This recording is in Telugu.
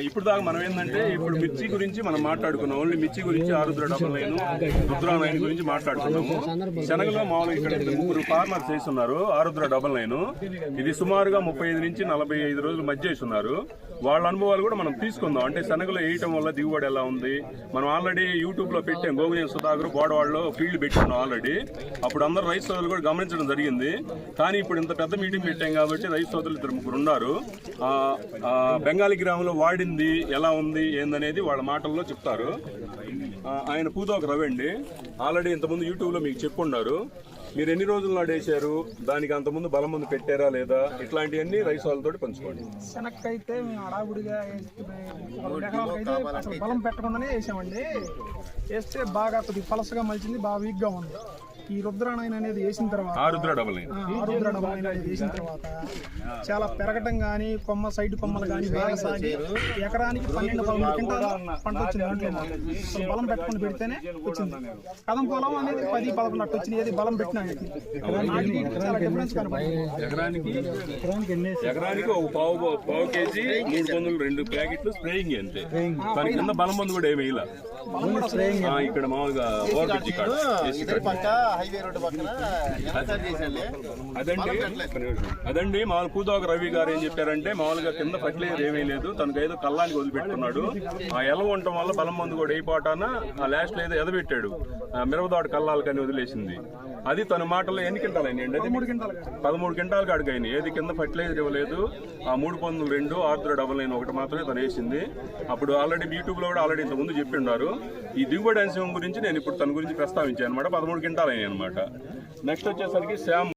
ఇప్పుడు దాకా మనం ఏంటంటే ఇప్పుడు మిర్చి గురించి మనం మాట్లాడుకున్నాం. ఓన్లీ మిర్చి గురించి ఆరుద్ర డబల్ లైన్, రుద్రా లైన్ గురించి మాట్లాడుకున్నాము. శనగలో మామూలుగా ఇక్కడ 3 ఫార్మర్స్ చేస్తున్నారు ఆరుద్ర డబల్ లైన్. ఇది సుమారుగా 35 నుంచి 45 రోజుల మధ్య వేస్తున్నారు. వాళ్ళ అనుభవాలు కూడా మనం తీసుకుందాం. అంటే శనగలు వేయటం వల్ల దిగుబడి ఎలా ఉంది. మనం ఆల్రెడీ యూట్యూబ్ లో పెట్టాం. గోగునేని సుధాకర్ బోడవాడలో ఫీల్డ్ పెట్టాను ఆల్రెడీ. అప్పుడు అందరు రైతు సోదరులు కూడా గమనించడం జరిగింది. కానీ ఇప్పుడు ఇంత పెద్ద మీటింగ్ పెట్టాం కాబట్టి రైతు సోదరులు 2-3 ఉన్నారు. బెంగాలీ గ్రామంలో వాడింది ఎలా ఉంది ఏందనేది వాళ్ళ మాటల్లో చెప్తారు. ఆయన పూదోక రవి అండి. ఆల్రెడీ ఇంతకుముందు యూట్యూబ్లో మీకు చెప్పున్నారు. మీరు ఎన్ని రోజులు నాడేశారు, దానికి అంతకుముందు బలం ముందు పెట్టారా లేదా, ఇట్లాంటివన్నీ రైతు వాళ్ళతో పంచుకోండి. శనక్కైతే మేము అడాగుడిగా అసలు బలం పెట్టకుండానే వేసామండి. వేస్తే బాగా కొద్దిగా పలసగా మలిచింది, బాగా వీక్ గా ఉంది. ఈ రుద్రానైన్ అనేది వేసిన తర్వాత ఆరుద్ర డబల్ లైన్ అనేది వేసిన తర్వాత చాలా పెరగటం గానీ, సైడ్ కొమ్మలు గానీ బాగా సాగి ఎకరానికి 12-13 క్వింటాల పంట వచ్చింది. దాంట్లో బలం పెట్టుకుని పెడితేనే వచ్చింది. కదం పొలం అనేది 10-11 అట్టు వచ్చింది. ఏది బలం పెట్టినా చాలా డిఫరెన్స్ కనపడుతుంది. ఎకరానికి ఒక పావు కేజీ 3 పందులు 2 ప్యాకెట్లు స్ప్రేయింగ్ అంతే. దాని కింద బలం మందు కూడా ఏమి ఇలా ఇక్కడ మామూలుగా అదండి మామూలు పూదోక రవి గారు ఏం చెప్పారంటే, మామూలుగా కింద ఫర్టిలైజర్ ఏమీ లేదు, తనకు ఏదో కల్లానికి వదిలిపెట్టుకున్నాడు. ఆ ఎలవ ఉండటం వల్ల బలం మందు కూడా అయిపోటాన ఆ లాస్ట్ లో ఏదో ఎదబెట్టాడు, మిరవదాడు కల్లాలకని వదిలేసింది. అది తన మాటల్లో ఎన్ని క్వింటాలు అయినాయండి? అది 13 క్వింటాలు కాడికి అయినాయి. ఏది కింద ఫర్టిలైజర్ ఇవ్వలేదు. ఆ 3 పందులు 2 ఆరుద్ర డబల్ లైన్ 1 మాత్రమే తను వేసింది. అప్పుడు ఆల్రెడీ యూట్యూబ్ లో కూడా ఆల్రెడీ ఇంత ముందు చెప్పి ఉన్నారు. ఈ దిగుబడి అంశం గురించి నేను ఇప్పుడు తన గురించి ప్రస్తావించాను అనమాట. 13 క్వింటాలు అయినాయి అనమాట. నెక్స్ట్ వచ్చేసరికి శ్యామ్